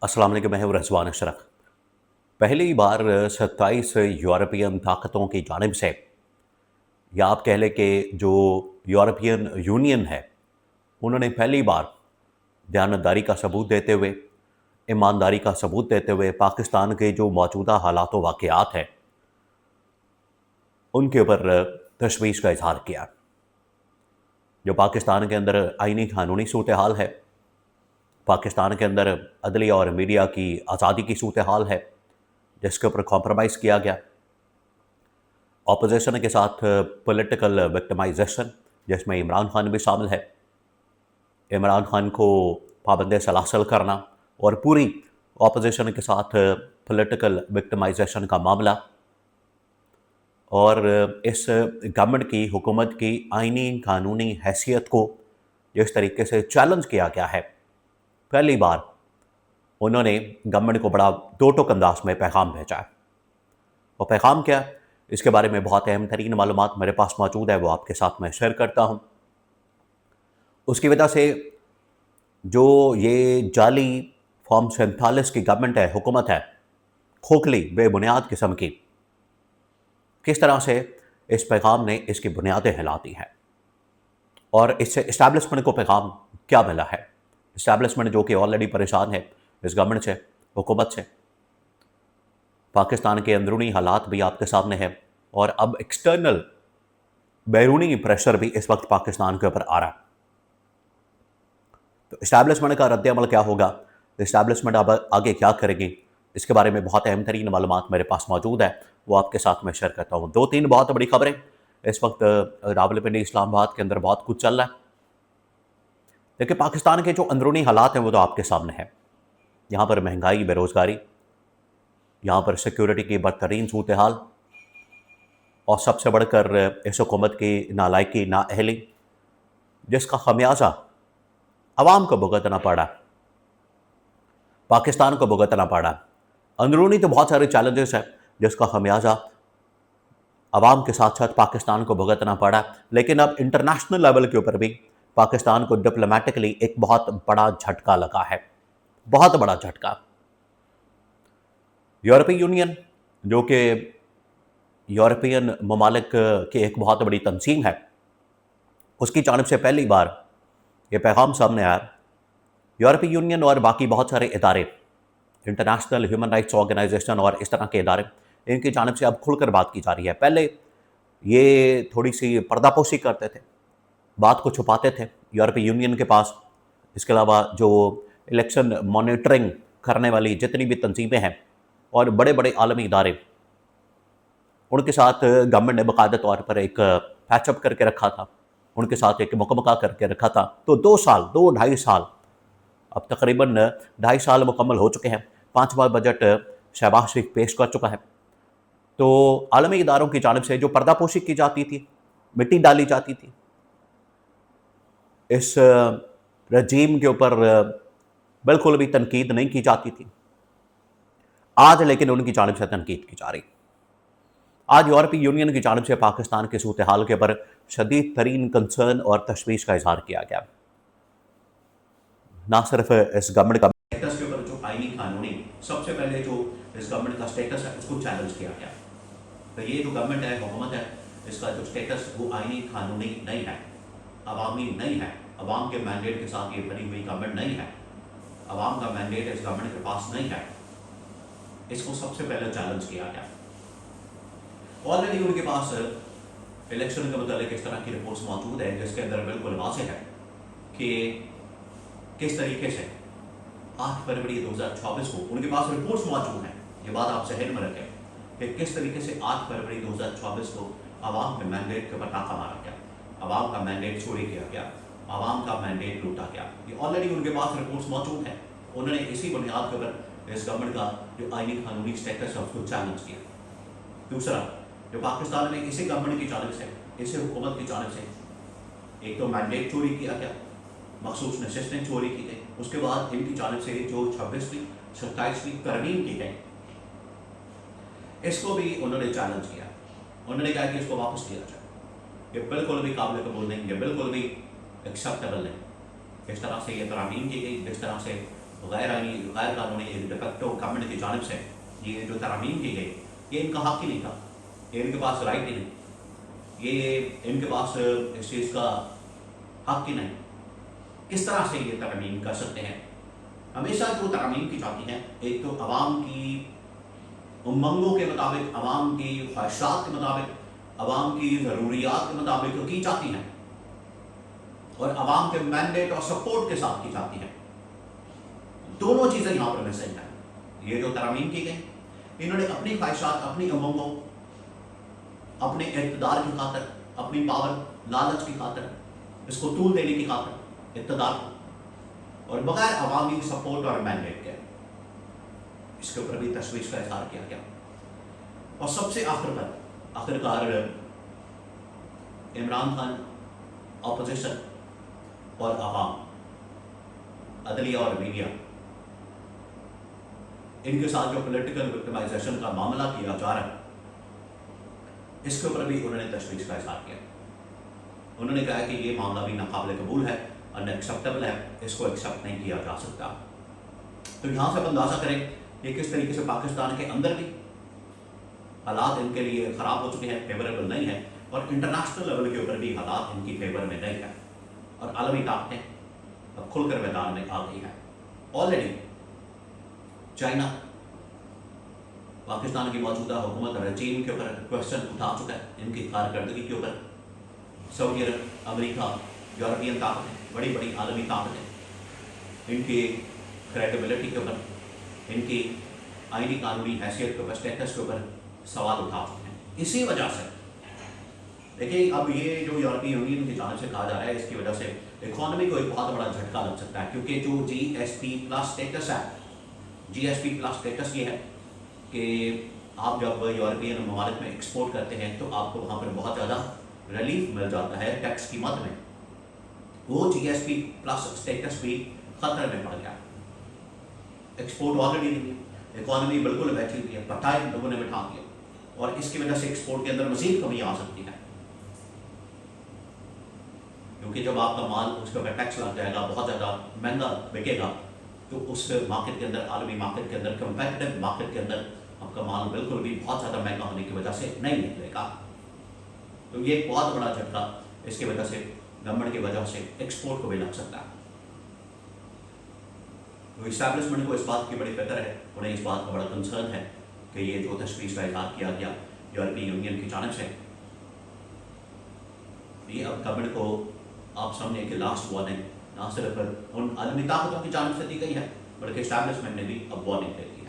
अस्सलाम वालेकुम, मैं हूं रज़वान अशरफ। पहली बार 27 यूरोपियन ताकतों की जानिब से या आप कह लें कि जो यूरोपियन यूनियन है, उन्होंने पहली बार दयानतदारी का सबूत देते हुए, ईमानदारी का सबूत देते हुए पाकिस्तान के जो मौजूदा हालात व वाक़यात हैं, उनके ऊपर तशवीश का इज़हार किया। जो पाकिस्तान के अंदर आईनी कानूनी सूरत-ए-हाल है, पाकिस्तान के अंदर अदलिया और मीडिया की आज़ादी की सूरत-ए-हाल है, जिसके ऊपर कॉम्प्रोमाइज़ किया गया। ऑपोजिशन के साथ पॉलिटिकल विक्टिमाइजेशन, जिसमें इमरान खान भी शामिल है। इमरान खान को पाबंद सलासल करना और पूरी ऑपोजिशन के साथ पॉलिटिकल विक्टिमाइजेशन का मामला, और इस गवर्नमेंट की हुकूमत की आईनी कानूनी हैसियत को जिस तरीके से चैलेंज किया गया है, पहली बार उन्होंने गवर्नमेंट को बड़ा दो टोक अंदाज में पैगाम भेजा है। और पैगाम क्या है, इसके बारे में बहुत अहम तरीन मालूमात मेरे पास मौजूद है, वो आपके साथ मैं शेयर करता हूँ। उसकी वजह से जो ये जाली फॉर्म 47 की गवर्नमेंट है, हुकूमत है, खोखली बेबुनियाद किस्म की, किस तरह से इस पैगाम ने इसकी बुनियादें हिला दी हैं। और इससे इस्टेब्लिशमेंट को पैगाम क्या मिला है। इस्टेब्लिशमेंट जो कि ऑलरेडी परेशान है इस गवर्नमेंट से, हुकूमत से। पाकिस्तान के अंदरूनी हालात भी आपके सामने हैं, और अब एक्सटर्नल बैरूनी प्रेशर भी इस वक्त पाकिस्तान के ऊपर आ रहा है। तो इस्टेब्लिशमेंट का रद्द-ए-अमल क्या होगा, इस्टेब्लिशमेंट अब आगे क्या करेगी, इसके बारे में बहुत अहम तरीन मालूमात मेरे पास मौजूद है, वो आपके साथ मैं शेयर करता हूँ। 2-3 बहुत बड़ी खबरें इस वक्त रावलपिंडी इस्लामाबाद के अंदर बहुत कुछ चल रहा है। देखिए, पाकिस्तान के जो अंदरूनी हालात हैं वो तो आपके सामने है। यहाँ पर महंगाई, बेरोज़गारी, यहाँ पर सिक्योरिटी की बदतरीन सूरत-ए-हाल, और सबसे बढ़कर इस हुकूमत की नालायकी, नाअहली, जिसका खमियाजा अवाम को भुगतना पड़ा, पाकिस्तान को भुगतना पड़ा। अंदरूनी तो बहुत सारे चैलेंजेस हैं, जिसका खमियाजा अवाम के साथ साथ पाकिस्तान को भुगतना पड़ा। लेकिन अब इंटरनेशनल लेवल के ऊपर भी पाकिस्तान को डिप्लोमेटिकली एक बहुत बड़ा झटका लगा है, बहुत बड़ा झटका। यूरोपीय यूनियन, जो कि यूरोपियन ममालिक की एक बहुत बड़ी तंजीम है, उसकी जानिब से पहली बार ये पैगाम सामने आया। यूरोपीय यूनियन और बाकी बहुत सारे इदारे, इंटरनेशनल ह्यूमन राइट्स ऑर्गेनाइजेशन और इस तरह के इदारे, इनकी जानिब से अब खुलकर बात की जा रही है। पहले ये थोड़ी सी पर्दापोशी करते थे, बात को छुपाते थे यूरोपीय यूनियन के पास। इसके अलावा जो इलेक्शन मॉनिटरिंग करने वाली जितनी भी तंजीमें हैं और बड़े बड़े आलमी इदारे, उनके साथ गवर्नमेंट ने बाकायदा तौर पर एक पैचअप करके रखा था, उनके साथ एक मुकम्मल करके रखा था। तो 2 साल, 2-2.5 साल, अब तकरीबन 2.5 साल मुकम्मल हो चुके हैं। 5वां बजट शहबाज शरीफ पेश कर चुका है। तो आलमी इदारों की जानिब से जो पर्दापोशी की जाती थी, मिट्टी डाली जाती थी, इस रजीम के ऊपर बिल्कुल भी तनकीद नहीं की जाती थी। आज लेकिन उनकी जानिब से तनकीद की जा रही। आज यूरोपीय यूनियन की जानिब से पाकिस्तान के सूरत-ए-हाल के ऊपर शदीद तरीन कंसर्न और तशवीश का इजहार किया गया। ना सिर्फ इस गवर्नमेंट का स्टेटस के ऊपर जो आईनी कानूनी, सबसे पहले जो इस गवर्नमेंट का स्टेटस है उसको चैलेंज किया गया। तो ये जो गवर्नमेंट है, हुकूमत है, इसका जो स्टेटस वो आईनी कानूनी नहीं है, अवामी नहीं है, अवाम के मैंडेट के साथ ये बनी हुई गवर्नमेंट नहीं है, अवाम का मैंडेट इस गवर्नमेंट के पास नहीं है। इसको सबसे पहले चैलेंज किया गया। ऑलरेडी उनके पास इलेक्शन के मतलब इस तरह की रिपोर्ट्स मौजूद है, जिसके अंदर बिल्कुल वाज़ेह है कि किस तरीके से 8 फरवरी 2024 को उनके पास रिपोर्ट्स मौजूद हैं। ये बात आप जहन में रखें कि किस तरीके से 8 फरवरी 2024 को आवाम के मैंडेट के ऊपर टाका मारा गया, आवाम का मैंडेट चोरी किया गया, आवाम का मैंडेट लूटा गया। ये ऑलरेडी उनके पास रिपोर्ट्स मौजूद हैं। उन्होंने इसी बुनियाद के ऊपर इस गवर्नमेंट का जो आईनी कानूनी स्टेटस है उसको चैलेंज किया। दूसरा, जो पाकिस्तान में इसी गवर्नमेंट की जानिब से, इसी हुकूमत की जानिब से एक तो मैंडेट चोरी किया गया, मखसूस नशिस्तें चोरी की गई, उसके बाद इनकी जानिब से जो 26वीं 27वीं तरमीम की गई, इसको भी उन्होंने चैलेंज किया। उन्होंने कहा कि इसको वापस किया जाए, ये बिल्कुल भी काबिल कबूल नहीं, ये बिल्कुल भी एक्सेप्टेबल नहीं। इस तरह से ये तरमीम की गई, जिस तरह से गैर कानूनी एक डिफेक्टो गवर्नमेंट की जानिब से ये जो तरमीम की गई, ये इनका हक ही नहीं था, ये इनके पास राइट ही नहीं, ये इनके पास इस चीज़ का हक ही नहीं। किस तरह से ये तरमीम कर सकते हैं? हमेशा जो तरमीम की जाती हैं, एक तो अवाम की उमंगों के मुताबिक, अवाम की ख्वाहिशात के मुताबिक, अवाम की ज़रूरियात के मुताबिक की जाती हैं और अवाम के मैंडेट और सपोर्ट के साथ की जाती हैं। दोनों चीज़ें यहाँ पर मिसिंग हैं। ये जो तरमीम की गई, इन्होंने अपनी ख्वाहिशात, अपनी उमंगों, अपने इक़्तिदार की खातिर, अपनी पावर, लालच की खातिर, इसको तूल देने की खातिर इक़्तिदार को, और बगैर अवामी सपोर्ट और मैंडेट के, इसके ऊपर भी तशवीश का इजहार किया गया। और सबसे आखिरकार इमरान खान, अपोजिशन और अवाम, अदलिया और मीडिया, इनके साथ जो पॉलिटिकल विक्टिमाइजेशन का मामला किया जा रहा है, इसके ऊपर भी उन्होंने तशवीश का इजहार किया। उन्होंने कहा कि ये मामला भी नाकाबिल कबूल है, अनएक्सेप्टेबल है, इसको एक्सेप्ट नहीं किया जा सकता। तो यहाँ से आप अंदाज़ा करें कि किस तरीके से पाकिस्तान के अंदर भी हालात इनके लिए ख़राब हो चुके हैं, फेवरेबल नहीं है, और इंटरनेशनल लेवल के ऊपर भी हालात इनकी फेवर में नहीं है, और आलमी ताकतें अब खुलकर मैदान में आ गई हैं। ऑलरेडी चाइना पाकिस्तान की मौजूदा हुकूमत और रजीम के ऊपर क्वेश्चन उठा चुका है, इनकी कारकर्दगी के ऊपर। सऊदी अरब, अमेरिका, यूरोपियन ताकतें, बड़ी बड़ी आलमी ताकतें इनकी क्रेडिबिलिटी के ऊपर, इनकी आईनी कानूनी हैसियत के ऊपर, स्टेटस के ऊपर सवाल उठा चुके हैं। इसी वजह से देखिए, अब ये जो यूरोपीय यूनियन की जानिब से कहा जा रहा है, इसकी वजह से इकॉनमी को एक बहुत बड़ा झटका लग सकता है, क्योंकि जो GSP+ स्टेटस है, GSP+ स्टेटस ये है कि आप जब यूरोपियन ममालिक में एक्सपोर्ट करते हैं तो आपको वहाँ पर बहुत ज़्यादा रिलीफ मिल जाता है टैक्स की मद में। वो GSP+ स्टेटस भी खतरे में पड़ गया। एक्सपोर्ट ऑलरेडी नहीं है, इकॉनमी बिल्कुल बैठी हुई है, पटाई लोगों ने बिठा दिया, और इसकी वजह से एक्सपोर्ट के अंदर मजीद कमी आ सकती है, क्योंकि जब आपका माल उसके ऊपर टैक्स लग जाएगा, बहुत ज़्यादा महंगा बिकेगा, तो उस मार्केट के अंदर, आलमी मार्केट के अंदर, कंपेटिटिव मार्केट के अंदर आपका माल बिल्कुल भी बहुत ज़्यादा महंगा होने की वजह से नहीं निकलेगा। तो ये एक बहुत बड़ा झटका इसकी वजह से, गवर्नमेंट की वजह से एक्सपोर्ट को भी लग सकता है। तो इस्टेब्लिशमेंट को इस बात की बड़ी फिक्र है, उन्हें इस बात का बड़ा कंसर्न है कि ये जो तशवीश का इजहार किया गया यूरोपीय यूनियन की जानिब से, ये अब गवर्नमेंट को आप समझे कि लास्ट वार्निंग ना सिर्फ उन आलमी ताकतों की जानिब से दी गई है, बल्कि इस्टेब्लिशमेंट ने भी अब वार्निंग दे दी है।